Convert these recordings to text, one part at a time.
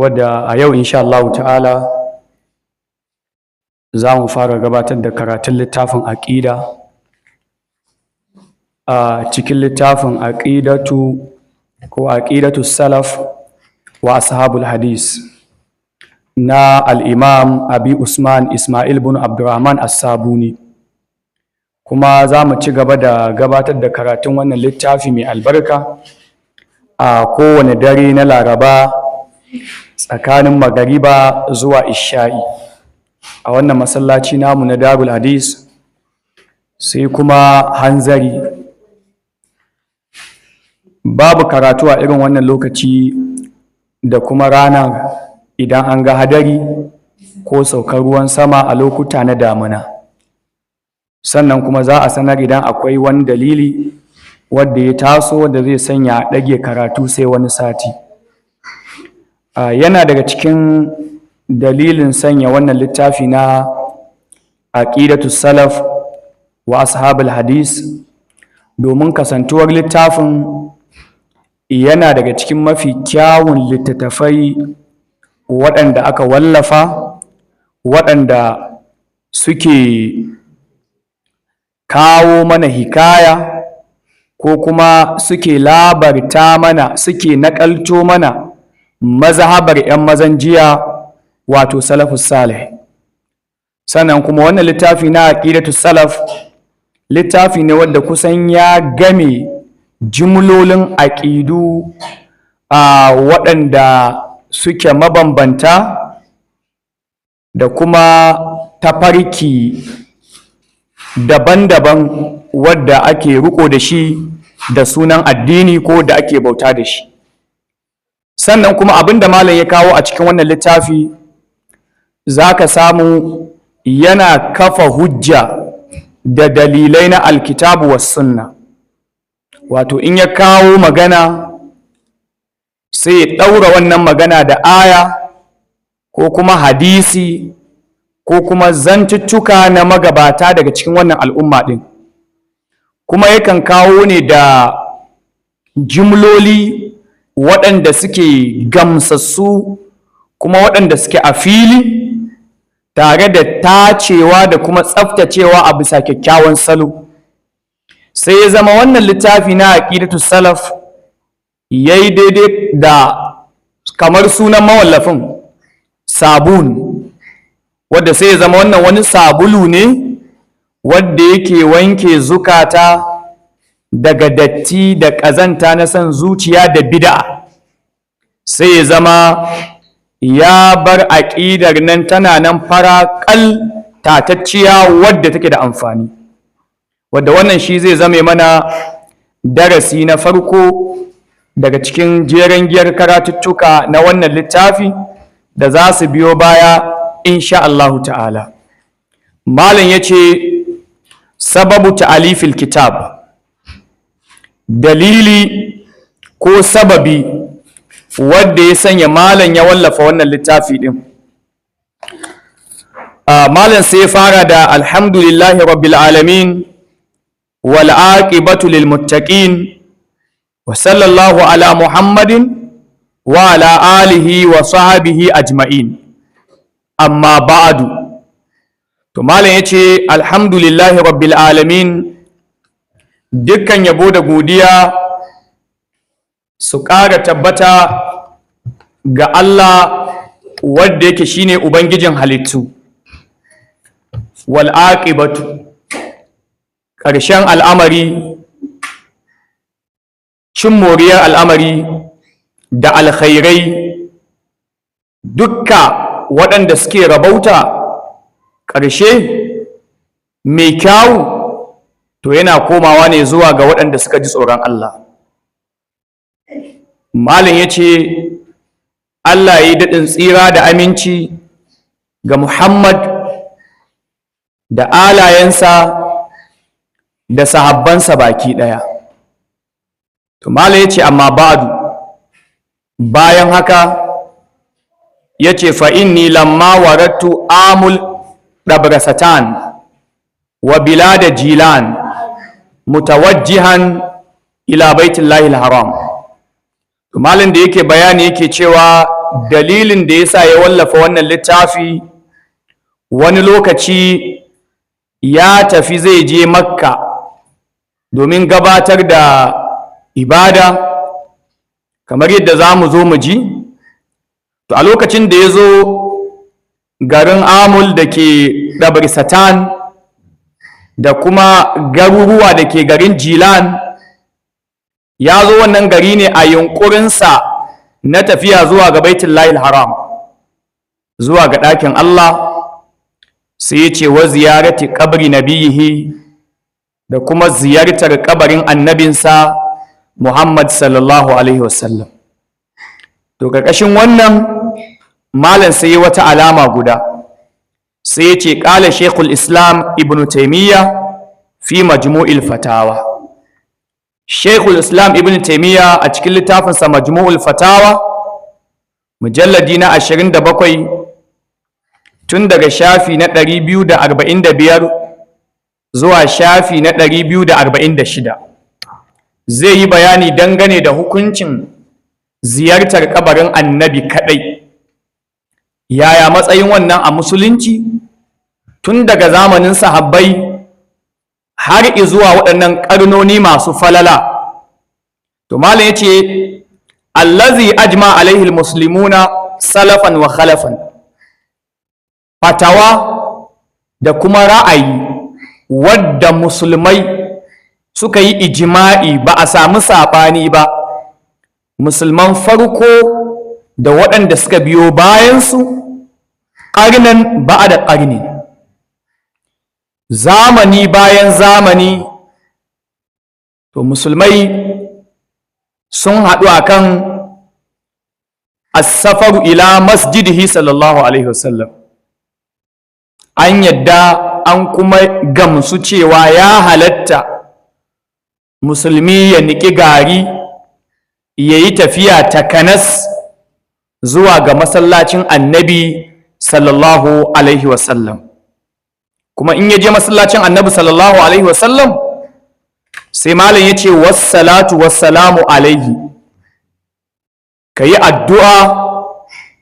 wadda a yau insha Allah ta'ala za mu fara gabatar da karatun littafin aƙida a cikin littafin aƙidatu salaf wa ashabul hadis na al'imam abi usman ismail bin abdurrahman as-sabuni, kuma za mu ci gaba da gabatar da karatun wannan littafi mai albarka a kowane dare na laraba tsakanin magariba zuwa isha'i a wannan masallaci namu na darul hadis. Sai kuma hanzari, babu karatu a irin wannan lokaci da kuma ranar idan an ga hadari ko saukar ruwan sama a lokuta na damuna. Sannan kuma za a sanar idan akwai wani dalili wadda ya taso wadda zai sanya a ɗage karatu sai wani sati. Yana daga cikin dalilin sanya wannan littafi na aqidatu salaf wa ashabul hadis domin kasantuwar littafin yana daga cikin mafi kyawun littattafai waɗanda aka wallafa, waɗanda suke kawo mana hikaya ko kuma suke labarta mana, suke naƙalto mana mazhabar 'yan mazan jiya wato salafus salih. Sannan kuma wannan littafi na aqidatu salaf littafi ne wanda kusan ya game jumlolin aƙidu waɗanda suke mabambanta da kuma tafarki daban-daban wadda ake riko da shi da sunan addini ko da ake bauta da shi. Sannan kuma abinda malam ya kawo a cikin wannan littafi za ka samu yana kafa hujja da dalilai na alkitabu was sunna, wato in ya kawo magana sai ya ɗaura wannan magana da aya ko kuma hadisi ko kuma zantuttuka na magabata daga cikin wannan al'umma ɗin, kuma yakan kawo ne da jimloli waɗanda suke gamsassu kuma waɗanda suke a fili tare da tacewa da kuma tsaftacewa a bisa kyakkyawan salo. Sai ya zama wannan littafi na aqidatu salaf yayi daidai da kamar sunan mawallafin sabun, wadda sai ya zama wannan wani sabulu ne wadda yake wanke zukata daga datti da ƙazanta na son zuciya da bid'a. Sai ya zama ya bar aƙidar nan tana nan faraƙal tatacciya wadda take da amfani, wadda wannan shi zai zame mana darasi na farko daga cikin jeren giyar karatuttuka na wannan littafi da za su biyo baya insha Allah ta'ala. Malam ya ce sababu ta'alifil kitab, dalili ko sababi wadda ya sanya malam ya wallafa wannan littafi din. Malam sai ya fara da alhamdulillahi rabbil alamin wal aqibatu lil muttaqin wa sallallahu ala muhammadin wa ala alihi wa sahbihi ajma'in, amma ba'du. To malam yace alhamdulillahi rabbil alamin, dukkan yabo da godiya su ƙara tabbata ga Allah wadda yake shine ubangijin halittu. Wal aqibatu, ƙarshen al'amari, cin moriyar al'amari da alkhairai dukka waɗanda suke rabauta, ƙarshe mai kyawu to yana komawa ne zuwa ga waɗanda suka ji tsoron Allah. Malam ya ce Allah ya yi daɗin tsira da aminci ga Muhammad da alayensa da sahabbansa baki ɗaya. To malam ya ce amma ba'du, bayan haka ya ce fa inni lamma warattu amul dabrasatan wa bilada jilan mutawajjihan ila baitullahi haram. To malam da yake bayani yake cewa dalilin da yasa ya wallafa wannan littafi, wani lokaci ya tafi zai je Makka domin gabatar da ibada kamar yadda za mu zo mu ji. To a lokacin da ya zo garin Amul da ke Dabrisatan da kuma garuruwa da ke garin Jilan, ya zo wannan gari ne a yunƙurinsa na tafiya zuwa ga Baitullahil Haram, zuwa ga ɗakin Allah, sai ya ce wa ziyarati qabri nabiyihi, da kuma ziyartar kabarin annabinsa Muhammad sallallahu alaihi wasallam. To ƙarƙashin wannan malam sai wata alama guda, sai ya ce ƙala Sheikhul Islam Ibn Taymiyyah fi Majmu'il Fatawa. Sheikhul Islam Ibn Taymiyyah a cikin littafinsa Majmu'ul Fatawa, mujalladi na 27, tun daga shafi na 245 zuwa shafi na 246, zai yi bayani dangane da hukuncin ziyartar kabarin annabi kadai. Yaya matsayin wannan a musulunci tun daga zamanin sahabbai har zuwa waɗannan ƙarnoni masu falala? To malam yace allazi ajma alaihi almuslimuna salafan wa khalafan, fatawa da kuma ra'ayi wadda musulmai suka yi ijma'i, ba a samu saɓani ba, musulman farko da waɗanda suka biyo bayansu, ƙarnan ba da ƙarni, zamani bayan zamani, to musulmai sun haɗu akan as-safaru ila masjidihi sallallahu alaihi wasallam. An yadda an kuma gamsu cewa ya halatta musulmi ya niki gari ya yi tafiya takanas zuwa ga masallacin annabi sallallahu alaihi wasallam. Kuma in ya je masallacin annabi sallallahu alaihi wasallam, sai malam ya ce wassalatu wassalamu alaihi, ka yi addu'a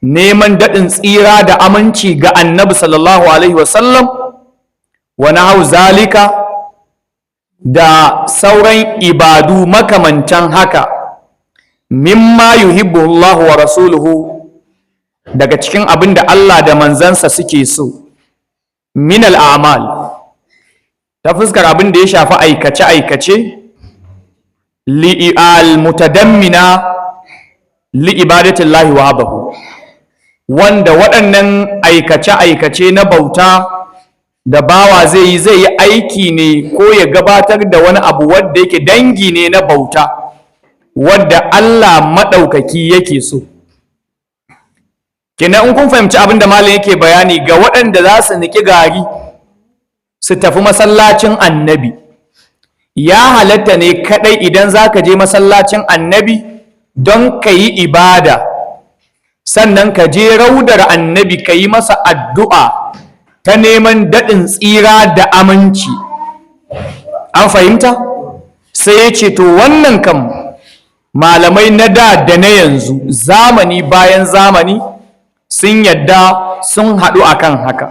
neman daɗin tsira da aminci ga annabi sallallahu alaihi wasallam, wa nahau zalika, da sauran ibadu makamantan haka, mimma yuhibbu Allah wa rasuluhu, daga cikin abin da Allah da manzansa suke so, min al'amal, ta fuskar abin da ya shafi aikace-aikace, al-mutadammina li ibadatillahi wa abahu, wanda waɗannan aikace-aikace na bauta da bawa zai yi aiki ne ko ya gabatar da wani abu wadda yake dangi ne na bauta wadda Allah maɗaukaki yake so. Kenan in kun fahimci abin da malam yake bayani, ga waɗanda za su niki gari su tafi masallacin annabi, ya halatta ne kaɗai idan za ka je masallacin annabi don ka yi ibada, sannan ka je raudar annabi ka yi masa addu'a ta neman daɗin tsira da aminci. An fahimta? Sai ya ce to wannan kam malamai na da na yanzu, zamani bayan zamani, sun yadda, sun haɗu akan haka.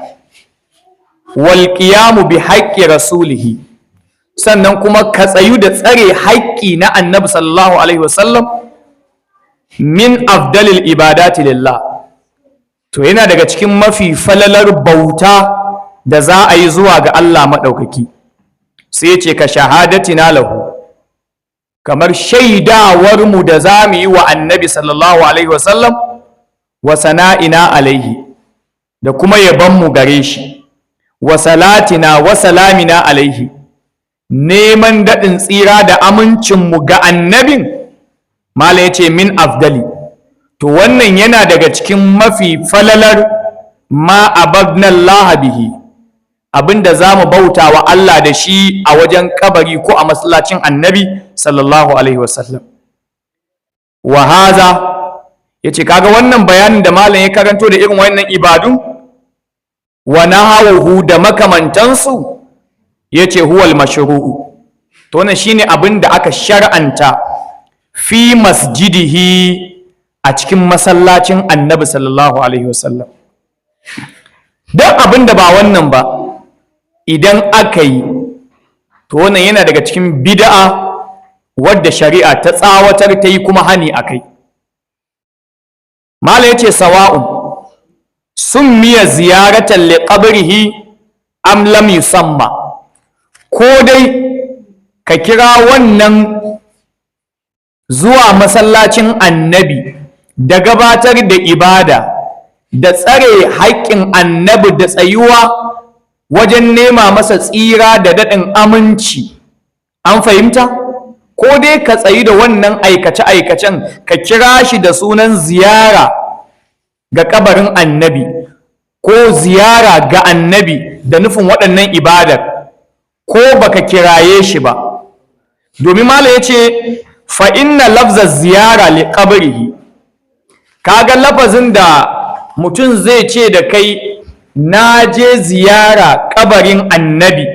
Wal qiyamu bi haqqi rasulihi, sannan kuma ka tsayu da tsare haƙƙi na annabi sallallahu alaihi wasallam, min afdalil ibadati lillah, to yana daga cikin mafi falalar bauta da za a yi zuwa ga Allah maɗaukaki. Sai ce ka shahadatina lahu, kamar shaidawar mu da za mu yi wa annabi sallallahu alaihi wasallam, wa sana'ina alaihi, da kuma yaban mu gare shi, wa salatina wa salamina alaihi, neman daɗin tsira da amincinmu ga annabin. Mala ya ce min afdali, to wannan yana daga cikin mafi falalar ma abadnallaha bihi, abinda za mu bauta wa Allah da shi a wajen kabari ko a masallacin annabi sallallahu alaihi wasallam. Wa haza, ya ce kaga wannan bayanin da malam ya karanto da irin wannan ibadun, wa nahawuhu da makamantansu, ya ce huwal mashru'u, to wannan shine abin da aka shar'anta fi masjidihi, a cikin masallacin annabi sallallahu alaihi wasallam. Don abin da ba wannan ba idan aka yi, to wannan yana daga cikin bid'a wadda shari'a ta tsawatar ta yi kuma hani a kai. Malam ya ce sawa'un sun miya ziyaratan li qabrihi am lam yusamma, ko dai ka kira wannan zuwa masallacin annabi da gabatar da ibada da tsare haƙƙin annabi da tsayuwa wajen nema masa tsira da daɗin aminci, an fahimta? Ko dai ka tsayi da wannan aikace-aikacen ka kira shi da sunan ziyara ga kabarin annabi ko ziyara ga annabi da nufin waɗannan ibadar, ko baka kiraye shi ba. Domin Malam ya ce fa inna lafza ziyara li qabrihi, kaga lafazin da mutum zai ce da kai na je ziyara kabarin annabi,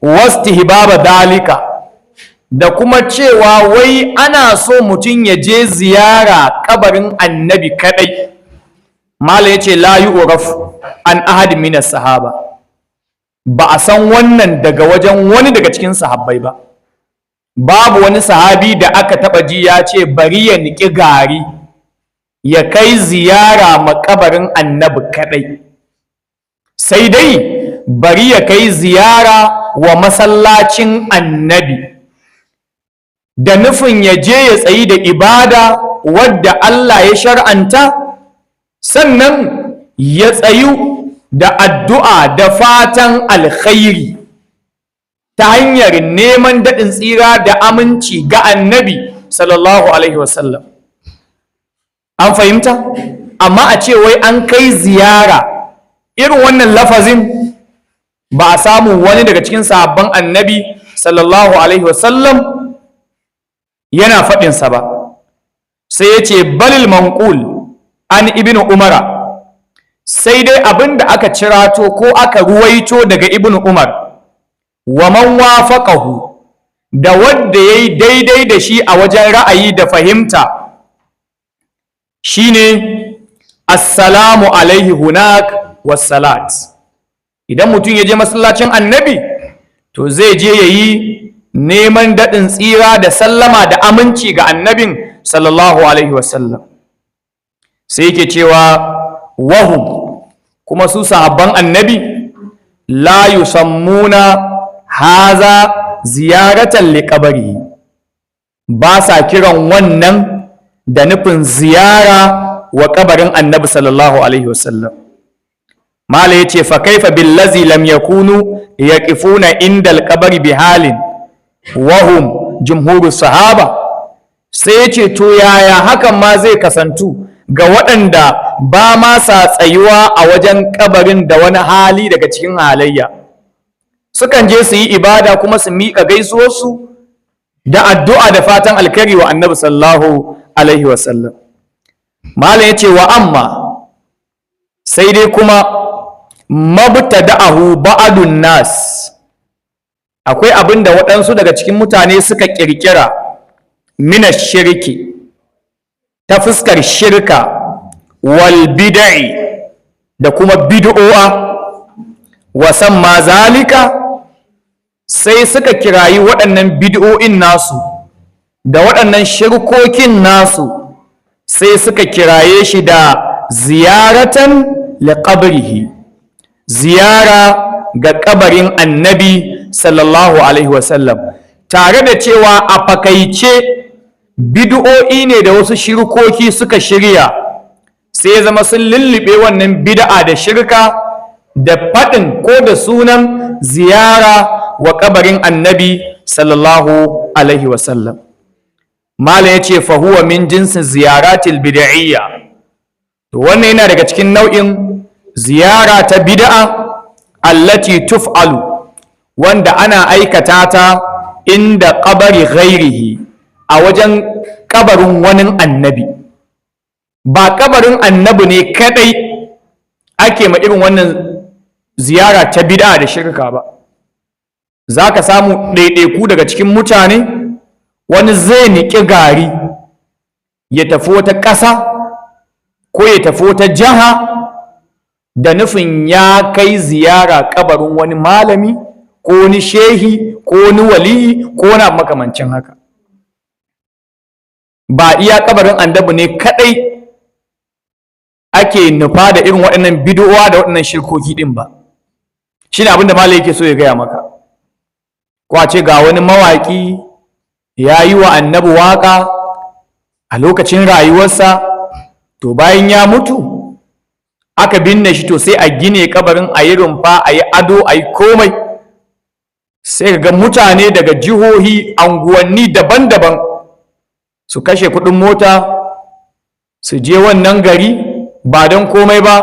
wastihbaba dalika, da kuma cewa wai ana so mutum ya je ziyara kabarin annabi kadai. Malam ya ce la yu'raf an ahad min sahaba, ba a san wannan daga wajen wani daga cikin sahabbai ba. Babu wani sahabi da aka taba ji ya ce bari ya niki gari ya kai ziyara makabarin annabi kadai, sai dai bari ya kai ziyara wa masallacin annabi da nufin ya je ya tsayi da ibada wadda Allah ya shar'anta, sannan ya tsayu da addu'a da fatan alkhairi ta hanyar neman daɗin tsira da aminci ga annabi sallallahu alaihi wasallam. An fahimta? Amma a ce wai an kai ziyara irin wannan lafazin ba a samu wani daga cikin sahabban annabi sallallahu alaihi wasallam yana faɗinsa ba. Sai ya ce balil manqul an ibnu umara, sai dai abin da aka cirato ko aka ruwaito daga ibnu umar, wa man wafaqahu, da wanda yayi daidai da shi a wajen ra'ayi da fahimta, shine assalamu alaihi hunak wassalat. Idan mutum ya je masallacin annabi to zai je yayi neman daɗin tsira da sallama da aminci ga annabin sallallahu alaihi wasallam. Sai yake cewa wahum, kuma su sahabban annabi, la yusammuna haza ziyaratan liqabari, ba sa kiran wannan da nufin ziyara wa kabarin annabi sallallahu alaihi wasallam. Mala yace fa kaifa billazi lam yakunu yaqifuna inda alqabri bihalin wa hum jumhuru sahaba. Sai yace to yaya hakan ma zai kasantu ga waɗanda ba ma sa tsayuwa a wajen kabarin da wani hali daga cikin halayya, sukan je su yi ibada kuma su miƙa gaisuwarsu da addu'a da fatan alkhairi wa annabi sallallahu alaihi wasallam. Malam ya ce wa amma sai dai kuma mabtada'ahu ba'adun nas, akwai abin da waɗansu daga cikin mutane suka ƙirƙira mina shirki, ta fuskar shirka wal bid'i da kuma bid'o'a, wasan ma zalika, sai suka kirayi waɗannan bid'o'in nasu da waɗannan shirkokin nasu, sai suka kiraye shi da ziyaratan liqabrihi, ziyara ga kabarin annabi sallallahu alaihi wasallam, tare da cewa a fakaice bid'o'i ne da wasu shirkoki suka shirya, sai ya zama sun lullube wannan bid'a da shirka da faɗin ko da sunan ziyara wa kabarin annabi sallallahu alaihi wasallam. Malam ya ce fa huwa min jinsin ziyaratil bid'iyya, to wannan yana daga cikin nau'in ziyara ta bid'a allati tuf'alu, wanda ana aikata ta inda qabari ghairihi, a wajen kabarin wani annabi. Ba kabarin annabi ne kadai ake ma irin wannan ziyara ta bid'a da shirka ba. Za ka samu ɗaiɗaiku daga cikin mutane, wani zai niƙi gari ya tafi wata ƙasa ko ya tafi wata jiha da nufin ya kai ziyara kabarin wani malami ko wani shehi ko wani waliyi ko wani makamancin haka. Ba iya kabarin annabi ne kadai ake nufa da irin waɗannan bid'o'a da waɗannan shirkoki din ba. Shine abin da malai yake so ya gaya maka. Ko a ce ga wani mawaƙi ya yi wa annabi waƙa a lokacin rayuwarsa, to bayan ya mutu aka binne shi, to sai a gine kabarin, a yi rumfa, a yi ado, a yi komai, sai ga mutane daga jihohi, anguwanni daban-daban su kashe kuɗin mota su je wannan gari ba don komai ba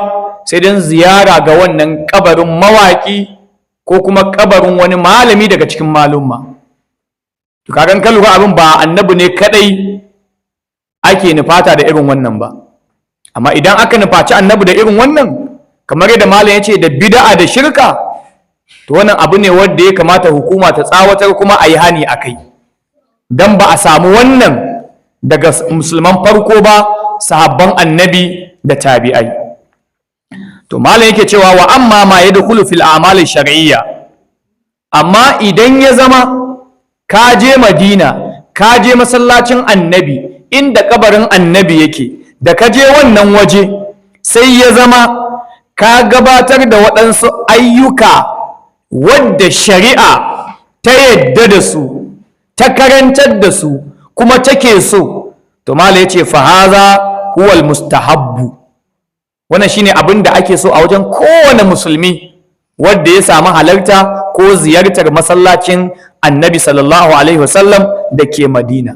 sai don ziyara ga wannan kabarin mawaƙi ko kuma kabarin wani malami daga cikin malumma. To kagan ka lura abin ba annabi ne kadai ake nufata da irin wannan ba, amma idan aka nufaci annabi da irin wannan, kamar yadda malam ya ce da bid'a da shirka, to wannan abu ne wanda ya kamata hukuma ta tsawatar kuma a yi hani a kai, don ba a samu wannan daga musulman farko ba, sahabban annabi da tabi'ai. To malam yake cewa wa amma ma yadkhulu fil a'mal shar'iyya, amma idan ya zama ka je Madina, ka je masallacin annabi inda kabarin annabi yake, da ka je wannan waje sai ya zama ka gabatar da waɗansu ayyuka wadda shari'a ta yadda da su, ta karantar da su, kuma take so, to mala yace fa haza huwal mustahabbu. Wannan shine abin da ake so a wajen kowane musulmi wanda ya samu halarta ko ziyartar masallacin annabi sallallahu alaihi wasallam da ke Madina.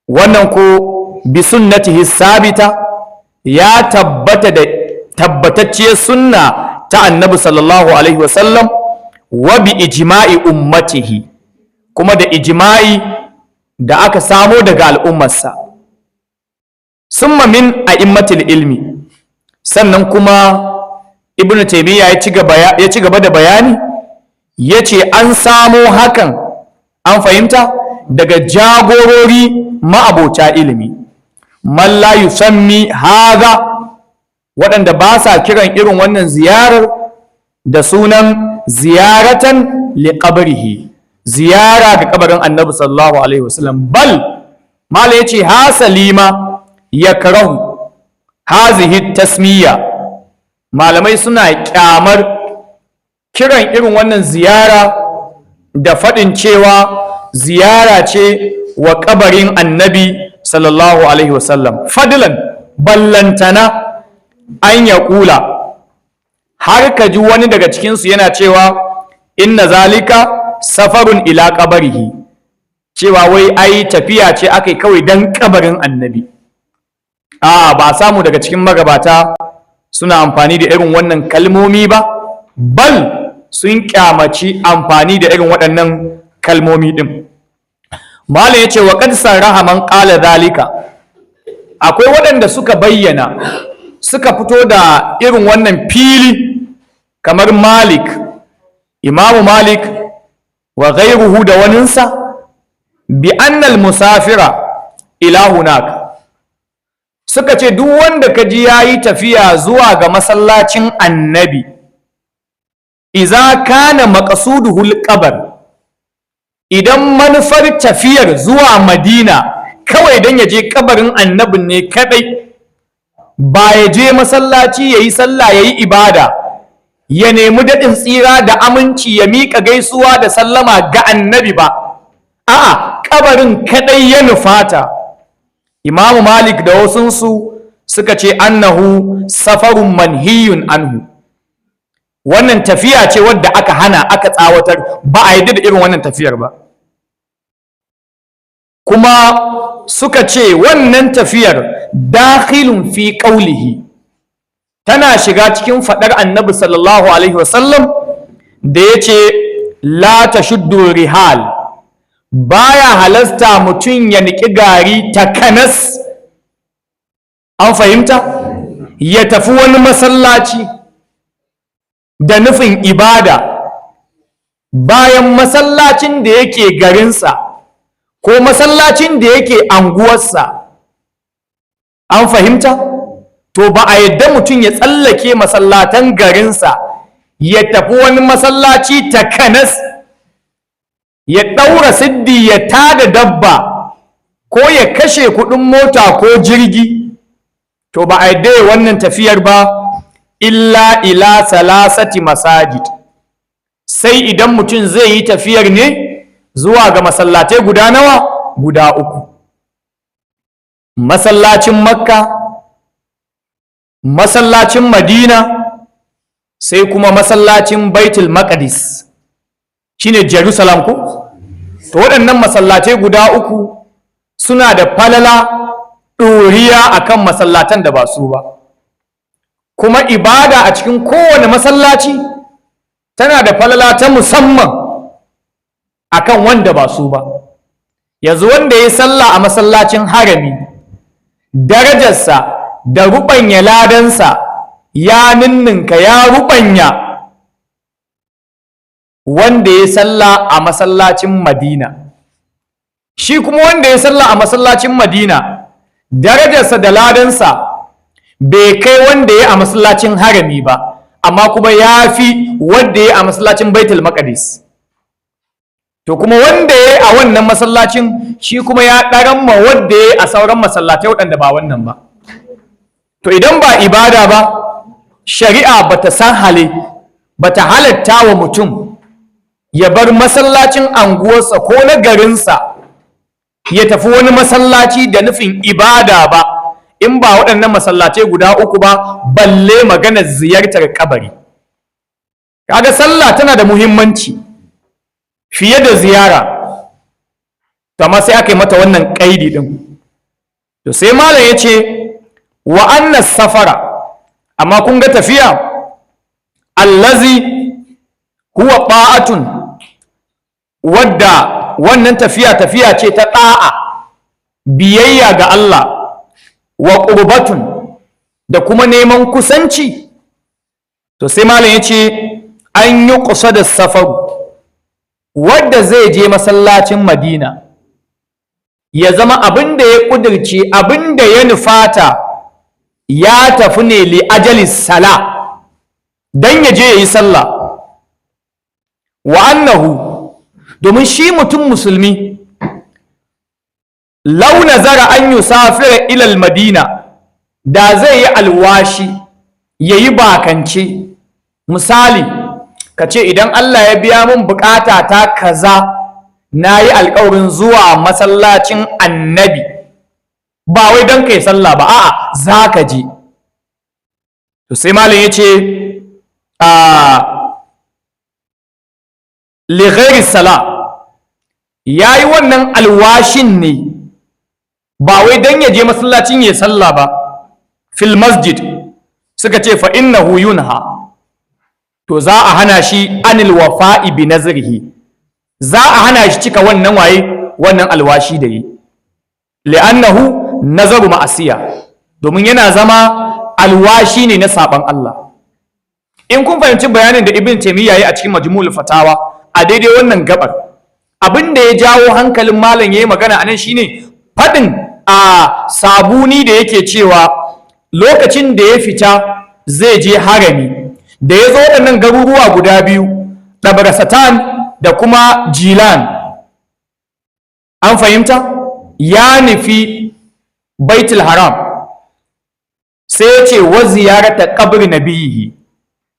Wannan ko bi sunnatihi sabita, ya tabbata da tabbatacciyar sunna ta annabi sallallahu alaihi wasallam, wa bi ijma'i ummatihi, kuma da ijma'i da aka samo daga al'ummarsa. Summa min a'immatil ilmi, sannan kuma ibnu taymiya ya ci gaba da bayani, yace an samo hakan, an fahimta, daga jagorori ma'abota ilimi, man la yusammi hadha, waɗanda ba sa kiran irin wannan ziyarar da sunan ziyaratan liqabrihi, ziyara ga kabarin annabi sallallahu alaihi wasallam, bal mala yace hasalima yakrahu hazihi tasmiya, malamai suna kyamar kiran irin wannan ziyara da faɗin cewa ziyara ce wa kabarin annabi sallallahu alaihi wasallam, fadlan ballantana an ya kula, har ka ji wani daga cikinsu yana cewa inna zalika safarun ila kabarihi, cewa wai ai tafiya ce aka yi kawai don kabarin annabi. Ba samu daga cikin magabata suna amfani da irin wannan kalmomi ba, bal sun kyamaci amfani da irin waɗannan kalmomi ɗin. Malam ya ce wa qad sarraha man qala zalika, akwai waɗanda suka bayyana, suka fito da irin wannan fili, kamar Malik, Imamu Malik wa ghayruhu da waninsa, bi annal musafira ila hunaka, suka ce duk wanda ka ji yayi tafiya zuwa ga masallacin annabi, iza kana maqsuduhu alqabr, idan manufar tafiyar zuwa Madina kawai dan ya je kabarin annabin ne kadai, ba ya je masallaci yayi sallah yayi ibada, ya nemi daɗin tsira da aminci, ya miƙa gaisuwa da sallama ga annabi ba, a'a kabarin kadai ya nufata, Imamu Malik da wasunsu suka ce annahu safarun manhiyun anhu, wannan tafiya ce wadda aka hana, aka tsawatar, ba a yadda da irin wannan tafiyar ba. Kuma suka ce wannan tafiyar dakhilun fi qawlihi, tana shiga cikin faɗar annabi sallallahu alaihi wasallam da ya ce la tashuddu rihal, baya halasta mutum ya niƙi gari takanas, an fahimta, ya tafi wani masallaci da nufin ibada bayan masallacin da yake garinsa ko masallacin da yake anguwarsa an fahimta? To ba a yadda mutum ya tsallake masallatan garinsa ya tafi wani masallaci takanas ya ɗaura siddi ya tada dabba ko ya kashe kuɗin mota ko jirgi, to ba a yadda ya wannan tafiyar ba illa ila salasati masajid, sai idan mutum zai yi tafiyar ne zuwa ga masallatai guda nawa? Guda uku. Masallacin Makka, masallacin Madina, sai kuma masallacin Baitul Maqdis shine Jerusalem ko? To waɗannan masallatai guda uku suna da falala ɗoriya akan masallatan da ba su ba, kuma ibada a cikin kowane masallaci tana da falala ta musamman akan wanda ba su ba. Yanzu wanda ya sallah a masallacin harami, darajarsa da ruɓanya ladansa ya ninninka ya ruɓanya wanda ya sallah a masallacin Madina. Shi kuma wanda ya sallah a masallacin Madina, darajarsa da ladansa bai kai wanda ya a masallacin harami ba, amma kuma ya fi wanda ya a masallacin Baitul Maqdis. To kuma wanda ya a wannan masallacin shi kuma ya ɗaran ma wanda ya a sauran masallatai waɗanda ba wannan ba. To idan ba ibada ba, shari'a bata sahale, bata halatta wa mutum ya bar masallacin anguwarsa ko na garinsa ya tafi wani masallaci da nufin ibada ba, in ba waɗannan masallatai guda uku ba, balle maganar ziyartar kabari. Kaga sallah tana da muhimmanci fiye da ziyara, to amma sai aka yi mata wannan ƙaidi ɗin. To sai malam ya ce wa anna safara, amma kun ga tafiya allazi huwa ta'atun, wadda wannan tafiya ce ta ɗa'a, biyayya ga Allah, wa qurbatun, da kuma neman kusanci. To sai malam ya ce an yi kusa da safaru, wadda zai je masallacin Madina ya zama abin da ya ƙudurce, abin da ya nufata, ya tafi ne li ajalis sala, dan ya je ya yi sallah. Wa annahu, domin shi mutum musulmi, lau nazara an yusafira ilal Madina, da zai yi alwashi ya yi bakance, misali ka ce idan Allah ya biya mun bukata ta kaza, na yi alkawarin zuwa masallacin Annabi, ba wai don kai sallah ba, a'a za ka je. To sai malam ya ce li ghairi sala, ya yi wannan alwashin ne ba wai don ya je masallacin ya sallah ba. Fil masjid suka ce fa innahu yunha, to za a hana shi anil wafa'i bi nazrihi, za a hana shi cika wannan wannan alwashi da yi, li'annahu nazaru ma'asiya, domin yana zama alwashi ne na saban Allah. In kun fahimci bayanin da Ibn Taymiyyah yayi a cikin Majmu'ul Fatawa a daidai wannan gabar, abin da ya jawo hankalin malam yayi magana anan shine fadin a Sabuni da yake cewa lokacin da ya fita zai je harami, da ya zo waɗannan garuruwa guda biyu, Dabrasatan da kuma Jilan, an fahimta, ya nufi Baitul Haram, sai ya ce wa ziyarata qabri nabiyihi,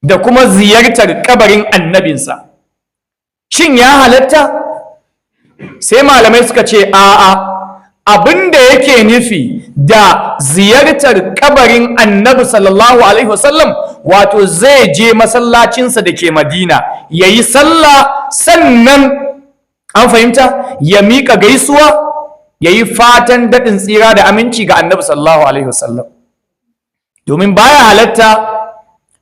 da kuma ziyartar kabarin annabinsa. Shin ya halatta? Sai malamai suka ce a'a, abin da yake nufi da ziyartar kabarin annabi sallallahu alaihi wasallam, wato zai je masallacinsa da ke Madina ya yi sallah, sannan an fahimta ya miƙa gaisuwa, ya yi fatan daɗin tsira da aminci ga annabi sallallahu alaihi wasallam. Domin baya halatta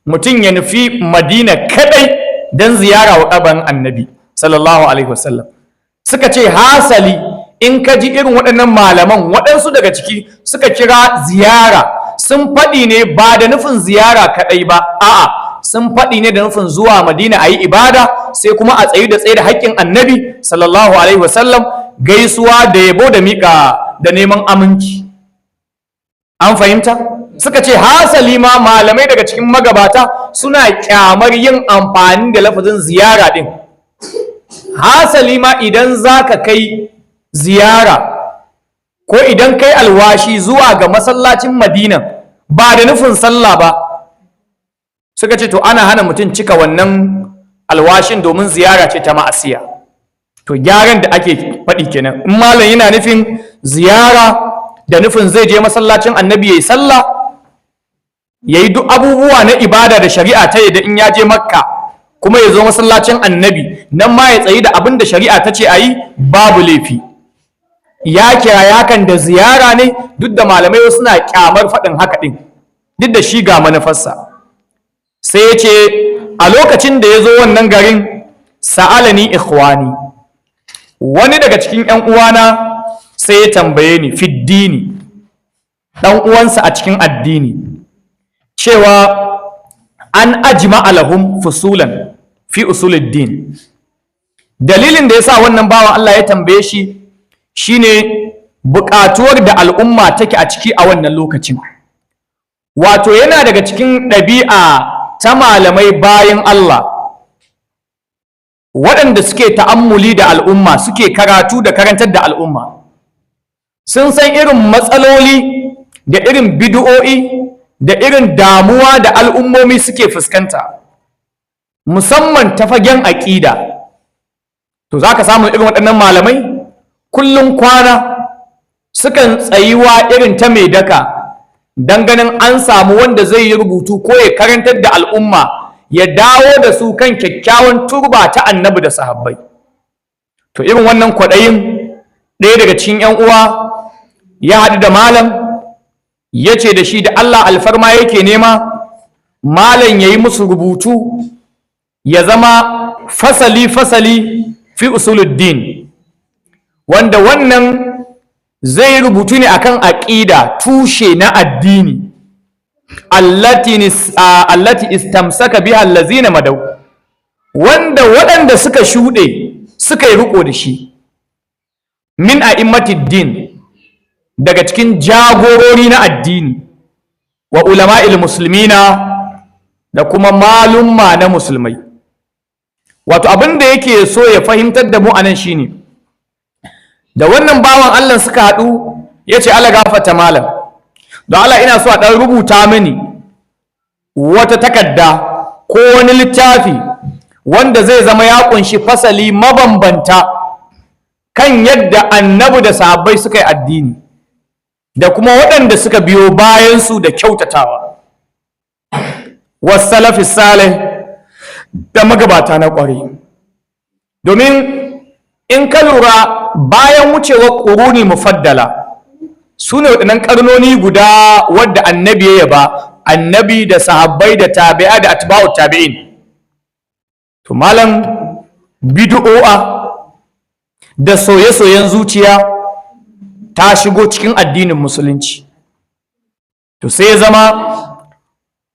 mutum ya nufi Madina kadai don ziyara wa kabarin annabi sallallahu alaihi wasallam. Suka ce hasali in ka ji irin waɗannan malaman, waɗansu daga ciki suka kira ziyara, sun faɗi ne ba da nufin ziyara kaɗai ba, a'a sun faɗi ne da nufin zuwa Madina a yi ibada, sai kuma a tsayi da tsaye da haƙƙin annabi sallallahu alaihi wasallam, gaisuwa da yabo da miƙa da neman aminci. an fahimta. Suka ce hasali ma malamai daga cikin magabata suna kyamar yin amfani da lafazin ziyara din. Hasali ma idan zaka kai ziyara ko idan kai alwashi zuwa ga masallacin Madina ba da nufin sallah ba, suka ce to ana hana mutum cika wannan alwashin domin ziyara ce ta ma'asiya. To gyaran da ake faɗi kenan, in malam yana nufin ziyara da nufin zai je masallacin annabi yayi sallah, yayi duk abubuwa na ibada da shari'a ta yadda in ya je Makka kuma ya zo masallacin annabi nan ma ya tsayi da abin da shari'a ta ce a yi, babu laifi. Ya kira yakan da ziyara ne, duk da malamai suna kyamar faɗin haka ɗin, duk da shi ga manufarsa. Sai ya ce a lokacin da ya zo wannan garin, sa'alani ikhwani, wani daga cikin ‘yan uwana sai ya tambaye ni fiddini, ɗan uwansa a cikin addini, cewa an ajma alahum fusulan fi usuluddin. Dalilin da ya sa wannan bawan Allah ya tambaye shi shine buƙatuwar da al'umma take a ciki a wannan lokacin. Wato yana daga cikin ɗabi'a ta malamai bayan Allah waɗanda suke ta'ammuli da al'umma, suke karatu da karantar da al'umma, sun san irin matsaloli da irin bid'o'i da irin damuwa da al'ummomi suke fuskanta, musamman ta fagen aƙida. To za ka samu irin waɗannan malamai kullum kwana sukan tsayuwa irin ta mai daka don ganin an samu wanda zai yi rubutu ko ya karantar da al'umma, ya dawo da su kan kyakkyawan turba ta annabi da sahabbai. To irin wannan kwaɗayin ɗaya daga cikin ‘yan uwa ya haɗu da malam, ya ce da shi da Allah alfarma yake nema malam ya yi musu rubutu ya zama fasali-fasali fi usuluddin, wanda wannan zai rubutu ne akan aqida, tushe na addini, allati istamsaka biha allazina madaw, wanda waɗanda suka shuɗe suka yi riko da shi, min a'immatid din, daga cikin jagorori na addini, wa ulama'il muslimina, da kuma malumma na musulmai. Wato abin da yake so ya fahimtar da mu anan shine, da wannan bawan Allah suka haɗu, ya ce Allah gafarta malam, don Allah ina so a ɗan rubuta mini wata takarda ko wani littafi wanda zai zama ya ƙunshi fasali mabambanta kan yadda annabi da sahabbai suka yi addini da kuma waɗanda suka biyo bayansu da kyautatawa, wassalafi salih, da magabata na ƙware. Domin in ka lura bayan wucewar ƙuruni mufaddala, su ne waɗannan ƙarnoni guda wadda annabi ya yaba, annabi da sahabbai da tabi'a da atba'u tabi'in. To malam bid'o'a da soye-soyen zuciya ta shigo cikin addinin musulunci. To sai ya zama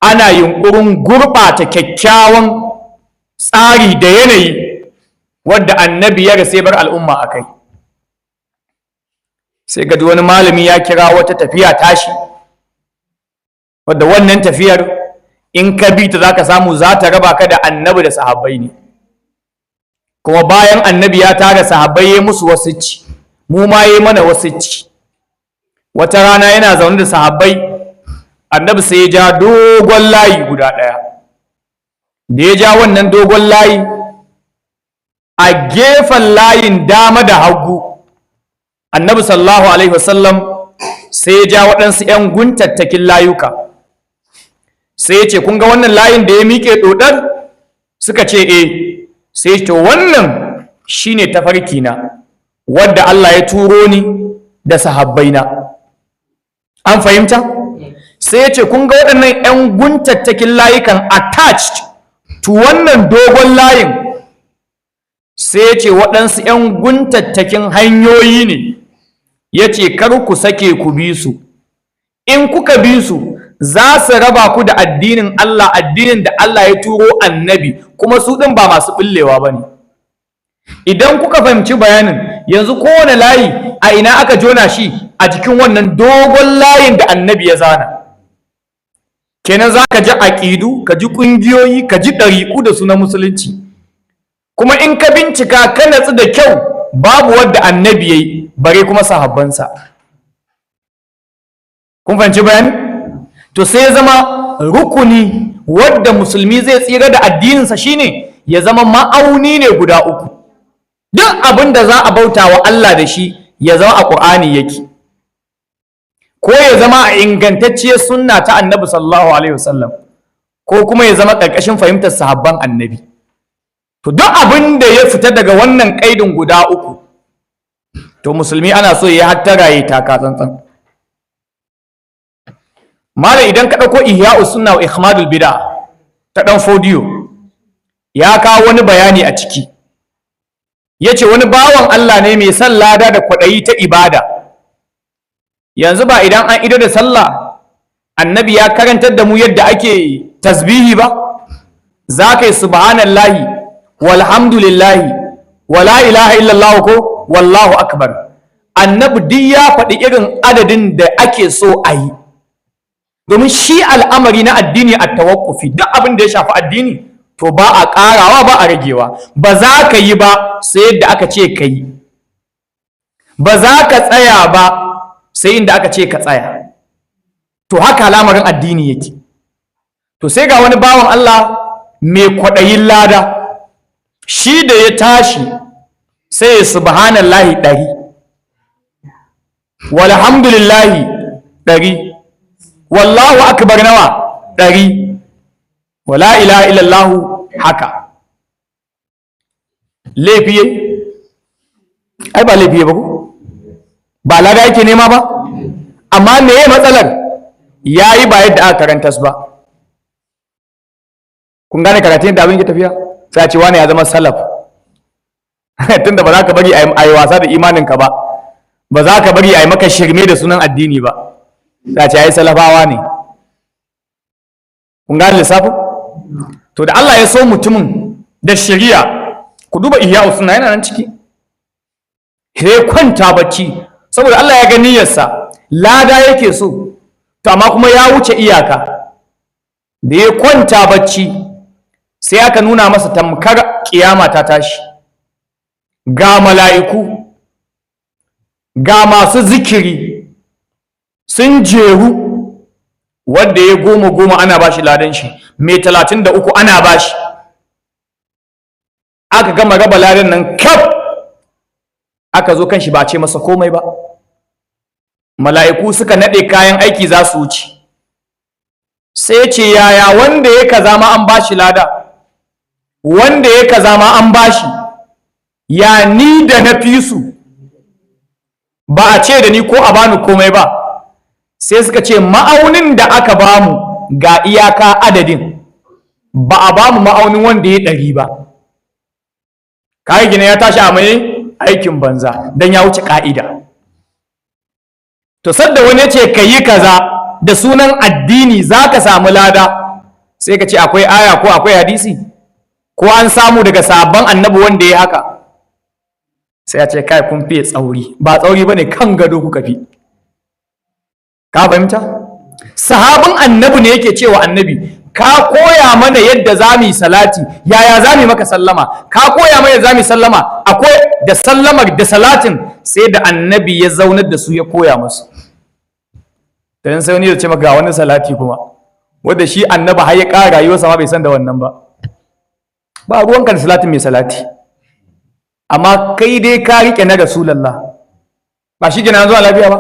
ana yunƙurin gurɓata kyakkyawan tsari da yanayi wadda annabi ya rase bar al'umma a kai. Sai ga wani malami ya kira wata tafiya tashi, wadda wannan tafiyar in ka bi ta za ka samu za ta raba ka da annabi da sahabbai ne, kuma bayan annabi ya tara sahabbai ya musu wasicci, mu ma ya mana wasicci. Wata rana yana zaune da sahabbai, annabi sai ya ja dogon layi guda ɗaya. Da ya ja wannan dogon layi, a gefen layin dama da hagu, annabi sallallahu alaihi wasallam sai ya ja waɗansu 'yan guntattakin layuka, sai ya ce kun ga wannan layin da ya miƙe ɗoɗar? Suka ce sai ya ce wannan shine tafarki na wadda Allah ya turo ni da sahabbaina. An fahimta? Sai ya ce kun ga waɗannan 'yan guntattakin layukan attached to wannan dogon layin? Sai ya ce waɗansu 'yan guntattakin hanyoyi ne, ya ce kar ku sake ku bi su, in kuka bi su za su raba ku da addinin Allah, addinin da Allah ya turo annabi, kuma su ɗin ba masu ɓullewa ba ne. Idan kuka fahimci bayanin, yanzu kowane layi a ina aka jona shi? a jikin wannan dogon layin da annabi ya zana. Kenan za ka ji aƙidu, ka ji ƙungiyoyi, ka ji ɗariƙu da sunan musulunci, kuma in ka bincika ka natsu da kyau babu wadda annabi ya yi bare kuma sahabbansa. Kun fahimci bayani? To sai ya zama rukuni wadda musulmi zai tsira da addininsa shine ya zama ma'auni ne guda uku. Duk abin da za a bauta wa Allah da shi ya zama a Ƙur'ani yake, ko ya zama a ingantacciyar sunna ta annabi sallallahu alaihi wasallam, ko kuma ya zama ƙarƙashin fahimtar sahabban annabi. To duk abin da ya fita daga wannan ƙaidin guda uku, to musulmi ana so ya hattara ya taka tsantsan. Malam idan ka ɗauko Ihya'us Sunna wa Ikhmadul Bid'a ta ɗan Fodiyo, ya kawo wani bayani a ciki. Ya ce wani bawan Allah ne mai son lada da kwaɗayi ta ibada. Yanzu ba idan an idar da sallah annabi ya karantar da mu yadda ake tasbihi ba? Za ka yi subhanallahi walhamdulillahi wala ilaha illallah ko wallahu akbar. Annabi duk ya faɗi irin adadin da ake so a yi. Domin shi al'amari na addini a tawakkufi, duk abin da ya shafi addini to ba a ƙarawa ba a ragewa. Ba za ka yi ba sai yadda aka ce ka yi, ba za ka tsaya ba sai inda aka ce ka tsaya. To haka al'amarin addini yake. To sai ga wani bawan Allah mai kwaɗayin lada, shi da ya tashi sai ya subhanallahi 100, walhamdulillahi 100, wallahu akbar nawa 100, wala ilaha illallah haka. Laifi ai ba laifi ba ko ba lada yake nema ba, amma me ya matsalar? Yayi ba yadda aka karanta su ba. Kun gane karatun da abin ke tafiya? Sai a ce wani ya zama salaf. Tunda ba za ka bari a yi wasa da imaninka ba, ba za ka bari a yi maka shirme da sunan addini ba, sai a ce ya yi salafawa ne. Kun gane lissafin? To da Allah ya so mutumin da shari'a, ku duba Ihya'us Sunna yana nan ciki. Sai kwanta bacci saboda Allah ya ga niyyarsa, lada yake so, to amma kuma ya wuce iyaka. Da ya kwanta bacci sai aka nuna masa tamkar kiyama ta tashi, ga mala'iku, ga masu zikiri sun jeru, wanda ya 10 ana bashi ladan shi, mai 33 ana bashi. Aka gama raba ladan nan kaf, aka zo kan shi ba a ce masa komai ba. Mala'iku suka naɗe kayan aiki za su wuce, sai ce yaya wanda ya kaza ma an bashi lada, wanda ya kaza ma an bashi, ya ni da na fi su ba a ce da ni ko a bani komai ba? Sai suka ce ma'aunin da aka bamu ga iyaka adadin, ba a bamu ma'aunin wanda ya 100 ba. Kayi gina ya tashi a mai aikin banza don ya wuce ka'ida. To sadda wani ya ce ka yi kaza da sunan addini za ka samu lada, sai ka ce akwai aya ko akwai hadisi ko an samu daga sabon annabi wanda ya haka? Sai ya ce kai kun fiye tsauri. Ba tsauri ba ne, kan gado kuka fi. Ka fahimta? Sahabin annabi ne yake cewa annabi, ka koya mana yadda za mu yi salati, yaya za mu yi maka sallama? Ka koya mana yadda za mu yi sallama, akwai da sallamar da salatin, sai da annabi ya zaunar da su ya koya musu. Dan sai wani ya ce maka ga wani salati kuma, wanda shi annabi har ya ƙara rayuwarsa ma bai san da wannan ba. Ba ruwanka da salatin mai salati, amma kai dai ka riƙe na Rasulallah, ba shi gina zuwa lafiya ba.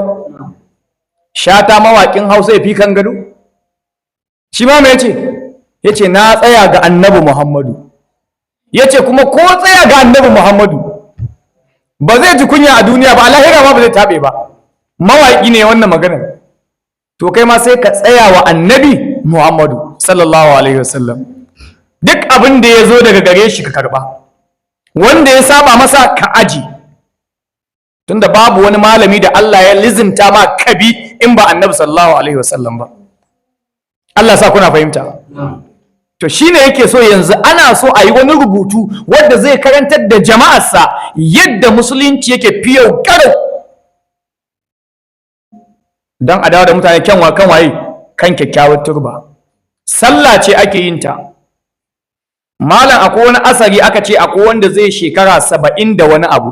Shata mawaƙin Hausa ya fi kan gado, shi ma mai ya ce na tsaya ga annabi Muhammadu, ya ce kuma ko tsaya ga annabi Muhammadu ba zai ji kunya a duniya ba, a lahira ma ba zai taɓe ba. Mawaƙi ne wannan maganar. To kai ma sai ka tsaya wa annabi Muhammadu sallallahu alaihi wasallam, duk abin da ya zo daga gare shi ka karɓa, wanda ya saba masa ka aji, tunda babu wani malami da Allah ya lizinta ma kabi in ba annabi sallallahu alaihi wasallam ba. Allah sa kuna fahimta. To shine yake so yanzu ana so a yi wani rubutu wanda zai karantar da jama'arsa yadda musulunci yake fiyau garau. don a dawo da mutane kan waye kan kyakkyawar turba. Sallah ce ake yin ta. Malam akwai wani asari aka ce akwai wanda zai shekara 70 da wani abu,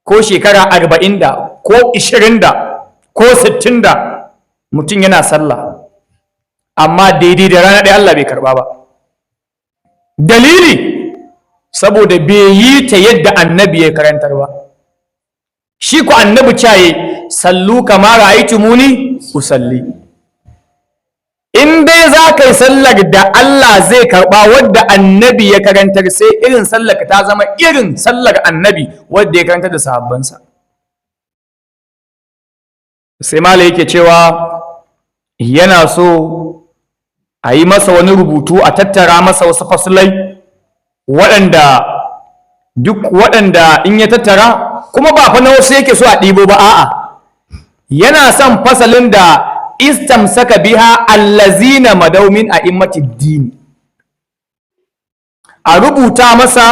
ko shekara 40 da, ko 20 da, ko 60 da mutum yana sallah, amma daidai da rana ɗaya Allah bai karɓa ba. Dalili saboda bai yi ta yadda annabi ya karantar ba. Shi ku annabi caye sallu kama ra'aytumuni usalli. In dai za ka yi sallar da Allah zai karɓa wadda annabi ya karantar, sai irin sallar ta zama irin sallar annabi wadda ya karantar da sahabbansa. Sai mala yake cewa yana so a yi masa wani rubutu, a tattara masa wasu fasulai waɗanda in ya tattara, kuma ba fa na wasu yake so a ɗibo ba, a'a yana son fasalin da istamsaka biha allazina madaumin a immatid dini. A rubuta masa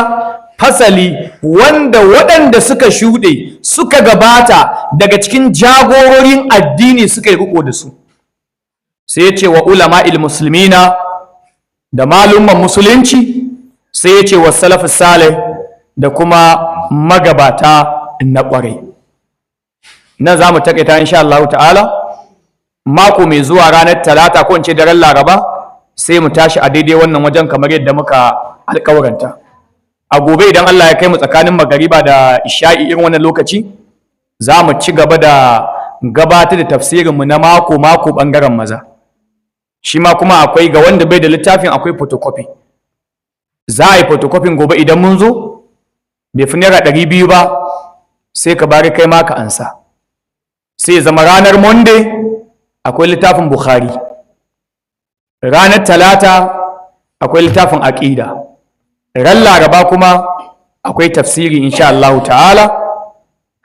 fasali wanda waɗanda suka shuɗe suka gabata daga cikin jagororin addini suka yi riko da su. Sai ya ce wa ulama'il muslimina, da malumman musulunci, sai ya ce wa salafus salih, da kuma magabata na ƙwarai. Nan za mu taƙaita insha Allah ta'ala. Mako mai zuwa ranar talata ko in ce daren laraba sai mu tashi a daidai wannan wajen kamar yadda muka alƙawaranta. A gobe idan Allah ya kai mu tsakanin magariba da isha'i irin wannan lokaci, za mu ci gaba da gabatar da tafsirinmu na mako ɓangaren maza. Shi ma kuma akwai, ga wanda bai da littafin, akwai photocopy. Za a yi photocopy gobe idan mun zo, bai fi naira 200 ba, sai ka bari kai ma ka ansa. Sai zama ranar Monday akwai littafin Bukhari, ranar Talata akwai littafin Aqida, ran Laraba kuma akwai tafsiri insha Allah ta'ala.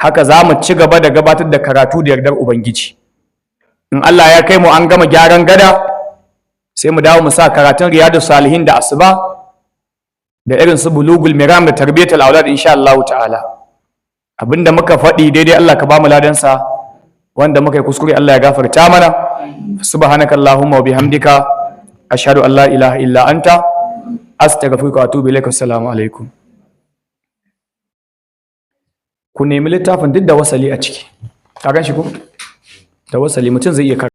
Haka za mu ci gaba da gabatar da karatu da yardar Ubangiji. In Allah ya kai mu an gama gyaran gada, sai mu dawo mu sa karatun Riyadus Salihin da asuba, da irin su Bulugul Maram da Tarbiyatul Aulad insha Allah ta'ala. Abinda muka faɗi daidai Allah ka ba mu ladansa, wanda muka yi kuskure Allah ya gafarta mana. Subhanaka Allahumma wa bihamdika ashhadu an la ilaha illa anta astaghfiruka wa atubu ilaik. Assalamu alaikum. Ku nemi littafin duk da wasali a ciki. Ka gan shi ko? Da wasali mutum zai iya karanta.